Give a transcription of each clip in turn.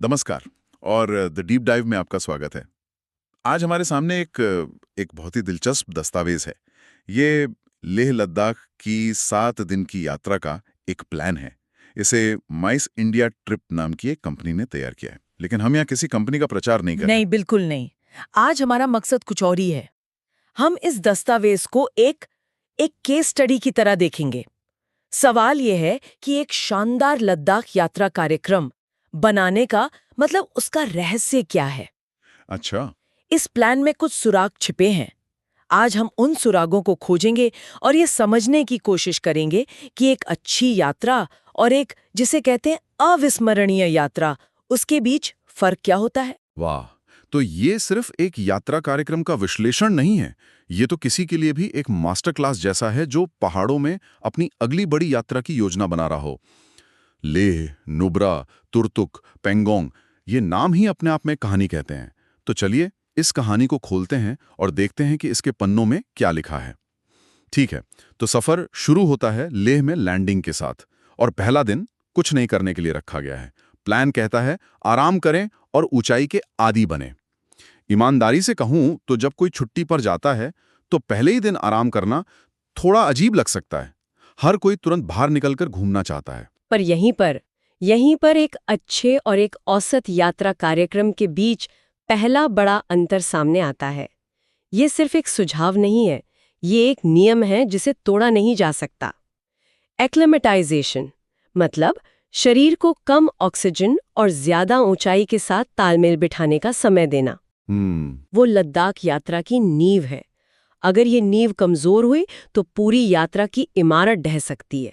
नमस्कार और the deep dive में आपका स्वागत है। आज हमारे सामने एक बहुत ही दिलचस्प दस्तावेज है। ये लेह लद्दाख की 7 दिन की यात्रा का एक प्लान है। इसे माइस इंडिया ट्रिप नाम की एक कंपनी ने तैयार किया है। लेकिन हम यहाँ किसी कंपनी का प्रचार नहीं कर रहे। नहीं, बिल्कुल नहीं। आज हमारा मकसद कुछ और ही है। हम इस दस्तावेज को एक केस स्टडी की तरह देखेंगे। सवाल यह है कि एक शानदार लद्दाख यात्रा कार्यक्रम बनाने का मतलब उसका रहस्य क्या है। अच्छा। इस प्लान में कुछ सुराग छिपे हैं। आज हम उन सुरागों को खोजेंगे और ये समझने की कोशिश करेंगे कि एक अच्छी यात्रा और एक जिसे कहते हैं अविस्मरणीय यात्रा, उसके बीच फर्क क्या होता है। वाह, तो ये सिर्फ एक यात्रा कार्यक्रम का विश्लेषण नहीं है। ये तो किसी के लिए भी एक मास्टर क्लास जैसा है जो पहाड़ों में अपनी अगली बड़ी यात्रा की योजना बना रहा हो। लेह, नुब्रा, तुरतुक, पेंगोंग, ये नाम ही अपने आप में कहानी कहते हैं। तो चलिए इस कहानी को खोलते हैं और देखते हैं कि इसके पन्नों में क्या लिखा है। ठीक है, तो सफर शुरू होता है लेह में लैंडिंग के साथ और पहला दिन कुछ नहीं करने के लिए रखा गया है। प्लान कहता है आराम करें और ऊंचाई के आदी बने। ईमानदारी से कहूं तो जब कोई छुट्टी पर जाता है तो पहले ही दिन आराम करना थोड़ा अजीब लग सकता है। हर कोई तुरंत बाहर निकलकर घूमना चाहता है। पर यहीं पर एक अच्छे और एक औसत यात्रा कार्यक्रम के बीच पहला बड़ा अंतर सामने आता है। ये सिर्फ एक सुझाव नहीं है, ये एक नियम है जिसे तोड़ा नहीं जा सकता। एक्लेमेटाइजेशन मतलब शरीर को कम ऑक्सीजन और ज्यादा ऊंचाई के साथ तालमेल बिठाने का समय देना। वो लद्दाख यात्रा की नींव है। अगर ये नींव कमजोर हुई तो पूरी यात्रा की इमारत ढह सकती है।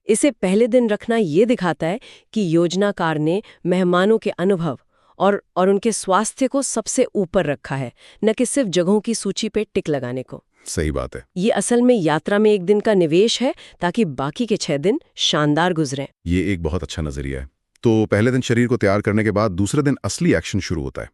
इसे पहले दिन रखना ये दिखाता है कि योजनाकार ने मेहमानों के अनुभव और उनके स्वास्थ्य को सबसे ऊपर रखा है, न कि सिर्फ जगहों की सूची पे टिक लगाने को। सही बात है। ये असल में यात्रा में एक दिन का निवेश है ताकि बाकी के 6 दिन शानदार गुजरें। ये एक बहुत अच्छा नजरिया है। तो पहले दिन शरीर को तैयार करने के बाद दूसरे दिन असली एक्शन शुरू होता है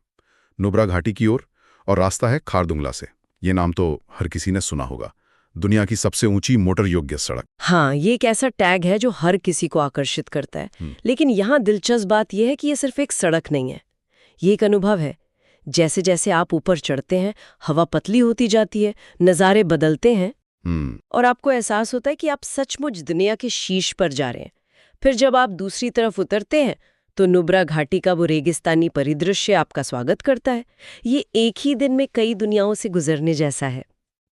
नुब्रा घाटी की ओर, और रास्ता है खारदुंगला से। ये नाम तो हर किसी ने सुना होगा, दुनिया की सबसे ऊंची मोटर योग्य सड़क। हाँ, ये एक ऐसा टैग है जो हर किसी को आकर्षित करता है। लेकिन यहाँ दिलचस्प बात यह है कि ये सिर्फ एक सड़क नहीं है, ये एक अनुभव है। जैसे जैसे आप ऊपर चढ़ते हैं, हवा पतली होती जाती है, नज़ारे बदलते हैं और आपको एहसास होता है कि आप सचमुच दुनिया के शीर्ष पर जा रहे हैं। फिर जब आप दूसरी तरफ उतरते हैं तो नुब्रा घाटी का वो रेगिस्तानी परिदृश्य आपका स्वागत करता है। ये एक ही दिन में कई दुनियाओं से गुजरने जैसा है।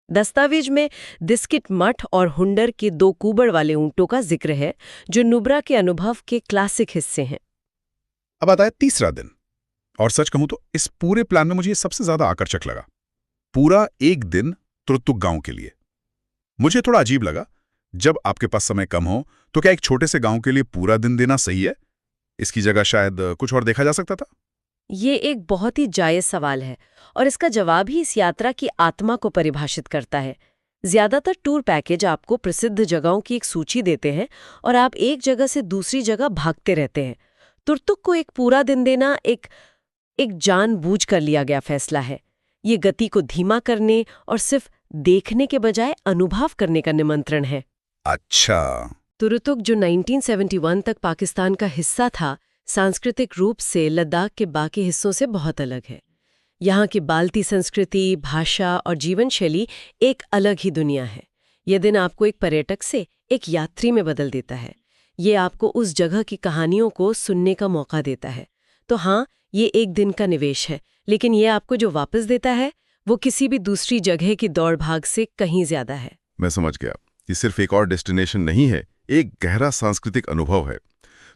दस्तावेज में दिस्किट मठ और हुंडर के 2 कुबड़ वाले ऊंटों का जिक्र है जो नुब्रा के अनुभव के क्लासिक हिस्से हैं। अब आता है तीसरा दिन, और सच कहूं तो इस पूरे प्लान में मुझे सबसे ज्यादा आकर्षक लगा। पूरा एक दिन तुरतुक गांव के लिए। मुझे थोड़ा अजीब लगा, जब आपके पास समय कम हो तो क्या एक छोटे से गांव के लिए पूरा दिन देना सही है? इसकी जगह शायद कुछ और देखा जा सकता था। ये एक बहुत ही जायज सवाल है और इसका जवाब ही इस यात्रा की आत्मा को परिभाषित करता है। ज्यादातर टूर पैकेज आपको प्रसिद्ध जगहों की एक सूची देते हैं और आप एक जगह से दूसरी जगह भागते रहते हैं। तुरतुक को एक पूरा दिन देना एक जानबूझ कर लिया गया फैसला है। ये गति को धीमा करने और सिर्फ देखने के बजाय अनुभव करने का निमंत्रण है। अच्छा। तुरतुक जो 1971 तक पाकिस्तान का हिस्सा था, सांस्कृतिक रूप से लद्दाख के बाकी हिस्सों से बहुत अलग है। यहाँ की बाल्टी संस्कृति, भाषा और जीवन शैली एक अलग ही दुनिया है। यह दिन आपको एक पर्यटक से एक यात्री में बदल देता है। ये आपको उस जगह की कहानियों को सुनने का मौका देता है। तो हाँ, ये एक दिन का निवेश है, लेकिन ये आपको जो वापस देता है वो किसी भी दूसरी जगह की दौड़ भाग से कहीं ज्यादा है। मैं समझ गया, ये सिर्फ एक और डेस्टिनेशन नहीं है, एक गहरा सांस्कृतिक अनुभव है।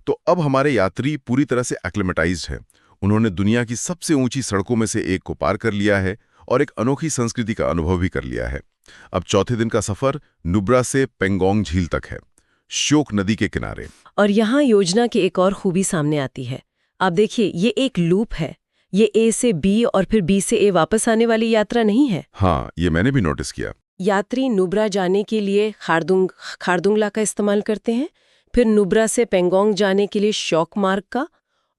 तो अब हमारे यात्री पूरी तरह से एक्लेमेटाइज्ड हैं। उन्होंने दुनिया की सबसे ऊंची सड़कों में से एक को पार कर लिया है और एक अनोखी संस्कृति का अनुभव भी कर लिया है। अब चौथे दिन का सफर नुब्रा से पेंगोंग झील तक है, श्योक नदी के किनारे। और यहाँ योजना की एक और खूबी सामने आती है। आप देखिए, ये एक लूप है। ये ए से बी और फिर बी से ए वापस आने वाली यात्रा नहीं है। हाँ, ये मैंने भी नोटिस किया। यात्री नुब्रा जाने के लिए खारदुंगला का इस्तेमाल करते हैं, फिर नुब्रा से पेंगोंग जाने के लिए श्योक मार्ग का,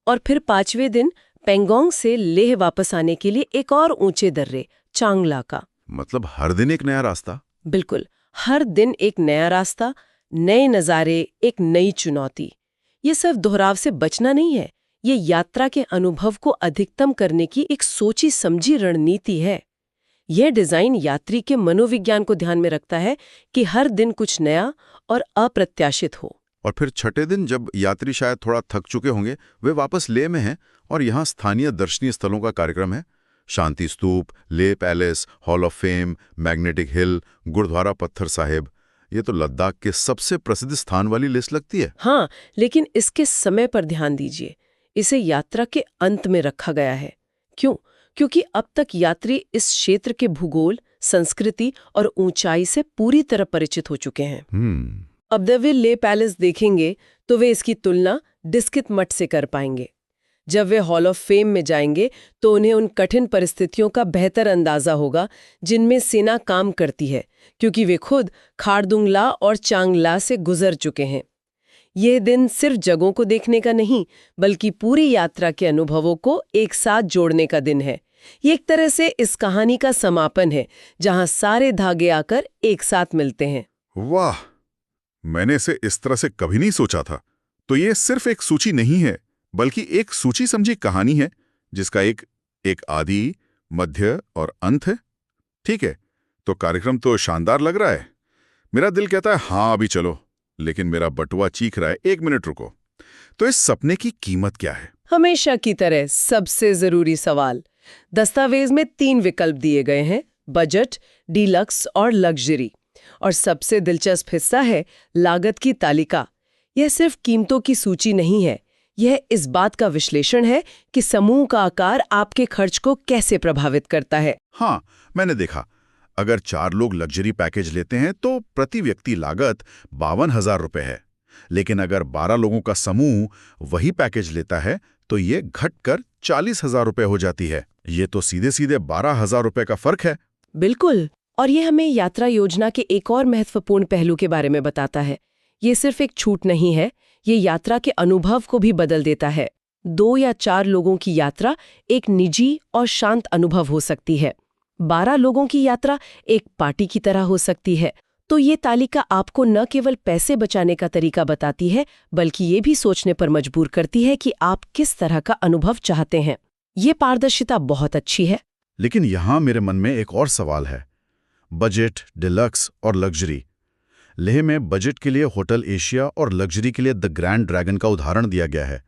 और फिर 5वें दिन पेंगोंग से लेह वापस आने के लिए एक और ऊंचे दर्रे चांगला का। मतलब हर दिन एक नया रास्ता। बिल्कुल, हर दिन एक नया रास्ता, नए नज़ारे, एक नई चुनौती। ये सिर्फ दोहराव से बचना नहीं है, ये यात्रा के अनुभव को अधिकतम करने की एक सोची समझी रणनीति है। यह डिजाइन यात्री के मनोविज्ञान को ध्यान में रखता है कि हर दिन कुछ नया और अप्रत्याशित हो। और फिर छठे दिन जब यात्री शायद थोड़ा थक चुके होंगे, वे वापस लेह में हैं और यहाँ स्थानीय दर्शनीय स्थलों का कार्यक्रम है। Shanti Stupa, Leh palace, hall of fame, magnetic hill, Gurudwara Pathar Sahib. ये तो लद्दाख के सबसे प्रसिद्ध स्थान वाली लिस्ट लगती है। हाँ, लेकिन इसके समय पर ध्यान दीजिए। इसे यात्रा के अंत में रखा गया है। क्यों? क्योंकि अब तक यात्री इस क्षेत्र के भूगोल, संस्कृति और ऊंचाई से पूरी तरह परिचित हो चुके हैं। अब जब वे लेह पैलेस देखेंगे तो वे इसकी तुलना डिस्कित मठ से कर पाएंगे। जब वे हॉल ऑफ फेम में जाएंगे तो उन्हें उन कठिन परिस्थितियों का बेहतर अंदाजा होगा जिनमें सेना काम करती है, क्योंकि वे खुद खारदुंगला और चांगला से गुजर चुके हैं। ये दिन सिर्फ जगहों को देखने का नहीं, बल्कि पूरी यात्रा के अनुभवों को एक साथ जोड़ने का दिन है। ये एक तरह से इस कहानी का समापन है, जहां सारे धागे आकर एक साथ मिलते हैं। वाह, मैंने इसे इस तरह से कभी नहीं सोचा था। तो ये सिर्फ एक सूची नहीं है, बल्कि एक सोची समझी कहानी है जिसका एक आदि, मध्य और अंत है। ठीक है, तो कार्यक्रम तो शानदार लग रहा है। मेरा दिल कहता है हाँ अभी चलो, लेकिन मेरा बटुआ चीख रहा है 1 मिनट रुको। तो इस सपने की कीमत क्या है? हमेशा की तरह सबसे जरूरी सवाल। दस्तावेज में 3 विकल्प दिए गए हैं, बजट, डीलक्स और लग्जरी। और सबसे दिलचस्प हिस्सा है लागत की तालिका। यह सिर्फ कीमतों की सूची नहीं है, यह इस बात का विश्लेषण है कि समूह का आकार आपके खर्च को कैसे प्रभावित करता है। हाँ, मैंने देखा, अगर 4 लोग लग्जरी पैकेज लेते हैं तो प्रति व्यक्ति लागत 52,000 रुपए है। लेकिन अगर 12 लोगों का समूह वही पैकेज लेता है तो ये घटकर 40,000 रुपए हो जाती है। ये तो सीधे सीधे 12,000 रुपए का फर्क है। बिल्कुल, और ये हमें यात्रा योजना के एक और महत्वपूर्ण पहलू के बारे में बताता है। ये सिर्फ एक छूट नहीं है, ये यात्रा के अनुभव को भी बदल देता है। 2 या 4 लोगों की यात्रा एक निजी और शांत अनुभव हो सकती है। 12 लोगों की यात्रा एक पार्टी की तरह हो सकती है। तो ये तालिका आपको न केवल पैसे बचाने का तरीका बताती है, बल्कि ये भी सोचने पर मजबूर करती है कि आप किस तरह का अनुभव चाहते हैं। ये पारदर्शिता बहुत अच्छी है। लेकिन यहां मेरे मन में एक और सवाल है, बजट, डिलक्स और लग्जरी। लेह में बजट के लिए होटल एशिया और लग्जरी के लिए द ग्रैंड ड्रैगन का उदाहरण दिया गया है।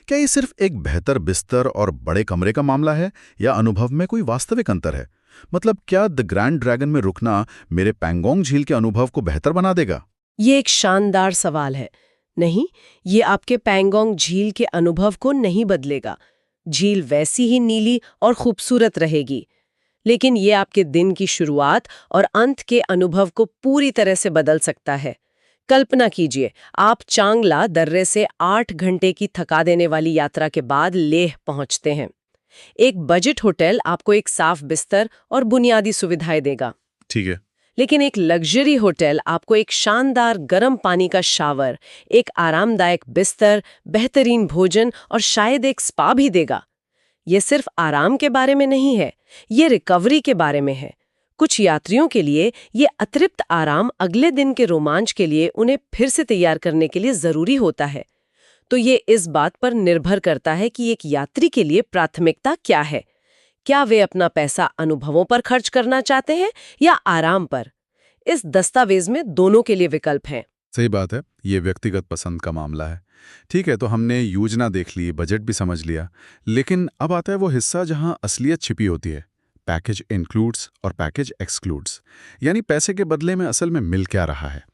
क्या ये सिर्फ एक बेहतर बिस्तर और बड़े कमरे का मामला है, या अनुभव में कोई वास्तविक अंतर है? मतलब क्या द ग्रैंड ड्रैगन में रुकना मेरे पैंगोंग झील के अनुभव को बेहतर बना देगा? ये एक शानदार सवाल है। नहीं, ये आपके पैंगोंग झील के अनुभव को नहीं बदलेगा। झील वैसी ही नीली और खूबसूरत रहेगी, लेकिन ये आपके दिन की शुरुआत और अंत के अनुभव को पूरी तरह से बदल सकता है। कल्पना कीजिए, आप चांगला दर्रे से 8 घंटे की थका देने वाली यात्रा के बाद लेह पहुंचते हैं। एक बजट होटल आपको एक साफ बिस्तर और बुनियादी सुविधाएं देगा। ठीक है। लेकिन एक लग्जरी होटल आपको एक शानदार गर्म पानी का शावर, एक आरामदायक बिस्तर, बेहतरीन भोजन और शायद एक स्पा भी देगा। ये सिर्फ आराम के बारे में नहीं है, ये रिकवरी के बारे में है। कुछ यात्रियों के लिए ये अतिरिक्त आराम अगले दिन के रोमांच के लिए उन्हें फिर से तैयार करने के लिए जरूरी होता है। तो ये इस बात पर निर्भर करता है कि एक यात्री के लिए प्राथमिकता क्या है। क्या वे अपना पैसा अनुभवों पर खर्च करना चाहते हैं या आराम पर? इस दस्तावेज में दोनों के लिए विकल्प हैं। सही बात है, ये व्यक्तिगत पसंद का मामला है। ठीक है, तो हमने योजना देख ली, बजट भी समझ लिया, लेकिन अब आता है वो हिस्सा जहां असलियत छिपी होती है। पैकेज इंक्लूड्स और पैकेज एक्सक्लूड्स, यानी पैसे के बदले में असल में मिल क्या रहा है।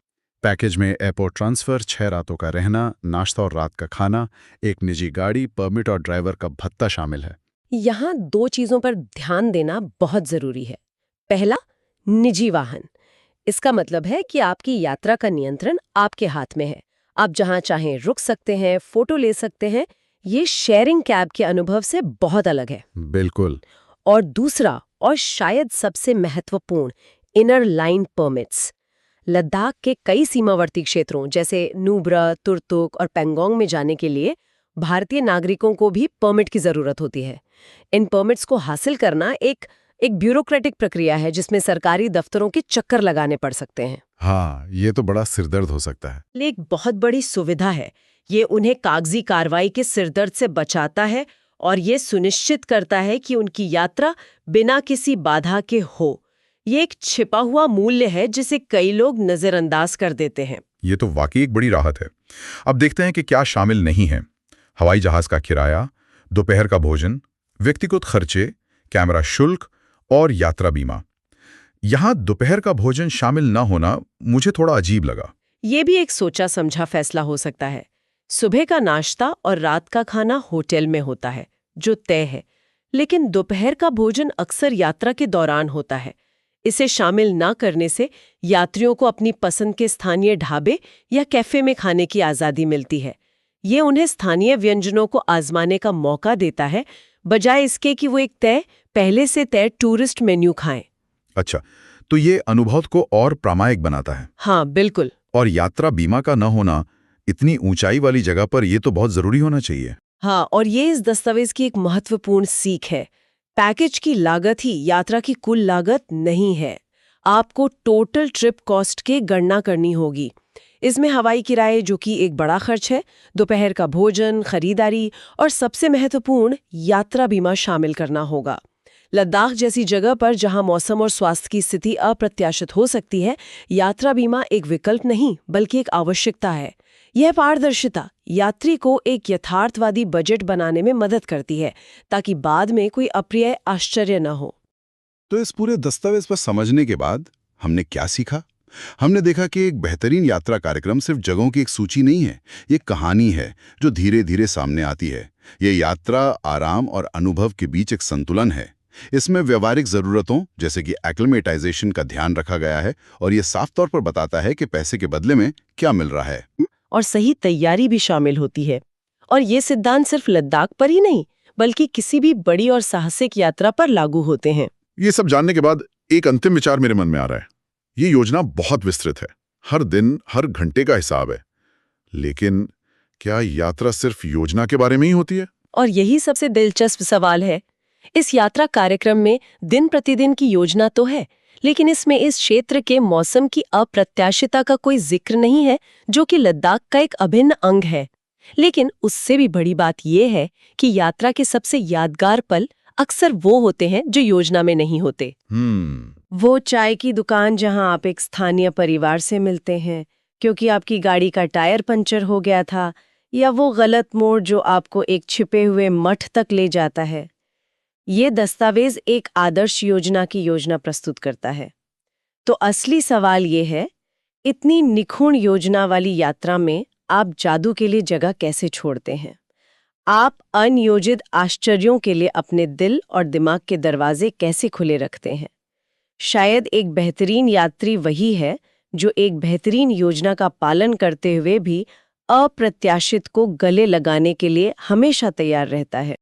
पैकेज में एयरपोर्ट ट्रांसफर, 6 रातों का रहना, नाश्ता और रात का खाना, एक निजी गाड़ी, परमिट और ड्राइवर का भत्ता शामिल है। यहाँ 2 चीजों पर ध्यान देना बहुत जरूरी है। पहला, निजी वाहन। इसका मतलब है कि आपकी यात्रा का नियंत्रण आपके हाथ में है। आप जहां चाहें रुक सकते हैं, फोटो ले सकते हैं। ये शेयरिंग कैब के अनुभव से बहुत अलग है। बिल्कुल। और दूसरा, और शायद सबसे महत्वपूर्ण, इनर लाइन परमिट्स। लद्दाख के कई सीमावर्ती क्षेत्रों जैसे नुब्रा, तुर्तुक और पैंगोंग में जाने के लिए भारतीय नागरिकों को भी परमिट की जरूरत होती है। इन परमिट्स को हासिल करना एक ब्यूरोक्रेटिक प्रक्रिया है जिसमें सरकारी दफ्तरों के चक्कर लगाने पड़ सकते हैं। हाँ, ये तो बड़ा सिरदर्द हो सकता है। एक बहुत बड़ी सुविधा है ये उन्हें कागजी कार्रवाई के सिरदर्द से बचाता है और ये सुनिश्चित करता है कि उनकी यात्रा बिना किसी बाधा के हो। ये एक छिपा हुआ मूल्य है जिसे कई लोग नजरअंदाज कर देते हैं। ये तो वाकई एक बड़ी राहत है। अब देखते हैं कि क्या शामिल नहीं है। हवाई जहाज का किराया, दोपहर का भोजन, व्यक्तिगत खर्चे, कैमरा शुल्क और यात्रा बीमा। यहाँ दोपहर का भोजन शामिल न होना मुझे थोड़ा अजीब लगा। ये भी एक सोचा समझा फैसला हो सकता है। सुबह का नाश्ता और रात का खाना होटल में होता है, जो तय है, लेकिन दोपहर का भोजन अक्सर यात्रा के दौरान होता है। इसे शामिल ना करने से यात्रियों को अपनी पसंद के स्थानीय ढाबे या कैफे में खाने की आज़ादी मिलती है। ये उन्हें स्थानीय व्यंजनों को आजमाने का मौका देता है, बजाय इसके कि वो एक पहले से तय टूरिस्ट मेन्यू खाएं। अच्छा, तो ये अनुभव को और प्रामाणिक बनाता है। हाँ, बिल्कुल। और यात्रा बीमा का न होना इतनी ऊंचाई वाली जगह पर ये तो बहुत जरूरी होना चाहिए। हाँ, और ये इस दस्तावेज की एक महत्वपूर्ण सीख है। पैकेज की लागत ही यात्रा की कुल लागत नहीं है। आपको टोटल ट्रिप कॉस्ट की गणना करनी होगी। इसमें हवाई किराए, जो कि एक बड़ा खर्च है, दोपहर का भोजन, खरीदारी और सबसे महत्वपूर्ण यात्रा बीमा शामिल करना होगा। लद्दाख जैसी जगह पर जहां मौसम और स्वास्थ्य की स्थिति अप्रत्याशित हो सकती है, यात्रा बीमा एक विकल्प नहीं बल्कि एक आवश्यकता है। यह पारदर्शिता यात्री को एक यथार्थवादी बजट बनाने में मदद करती है, ताकि बाद में कोई अप्रिय आश्चर्य न हो। तो इस पूरे दस्तावेज पर समझने के बाद हमने क्या सीखा? हमने देखा कि एक बेहतरीन यात्रा कार्यक्रम सिर्फ जगहों की एक सूची नहीं है, ये कहानी है जो धीरे धीरे सामने आती है। ये यात्रा, आराम और अनुभव के बीच एक संतुलन है। इसमें व्यवहारिक जरूरतों जैसे कि एक्लिमेटाइजेशन का ध्यान रखा गया है और ये साफ तौर पर बताता है कि पैसे के बदले में क्या मिल रहा है। और सही तैयारी भी शामिल होती है। और ये सिद्धांत सिर्फ लद्दाख पर ही नहीं, बल्कि किसी भी बड़ी और साहसिक यात्रा पर लागू होते हैं। ये सब जानने के बाद एक अंतिम विचार मेरे मन में आ रहा है। ये योजना बहुत विस्तृत है, हर दिन हर घंटे का हिसाब है, लेकिन क्या यात्रा सिर्फ योजना के बारे में ही होती है? और यही सबसे दिलचस्प सवाल है। इस यात्रा कार्यक्रम में दिन प्रतिदिन की योजना तो है, लेकिन इसमें इस क्षेत्र के मौसम की अप्रत्याशितता का कोई जिक्र नहीं है, जो कि लद्दाख का एक अभिन्न अंग है। लेकिन उससे भी बड़ी बात यह है कि यात्रा के सबसे यादगार पल अक्सर वो होते हैं जो योजना में नहीं होते। वो चाय की दुकान जहां आप एक स्थानीय परिवार से मिलते हैं क्योंकि आपकी गाड़ी का टायर पंचर हो गया था, या वो गलत मोड़ जो आपको एक छिपे हुए मठ तक ले जाता है। ये दस्तावेज एक आदर्श योजना की योजना प्रस्तुत करता है। तो असली सवाल ये है, इतनी निखुण योजना वाली यात्रा में आप जादू के लिए जगह कैसे छोड़ते हैं? आप अनियोजित आश्चर्यों के लिए अपने दिल और दिमाग के दरवाजे कैसे खुले रखते हैं? शायद एक बेहतरीन यात्री वही है जो एक बेहतरीन योजना का पालन करते हुए भी अप्रत्याशित को गले लगाने के लिए हमेशा तैयार रहता है।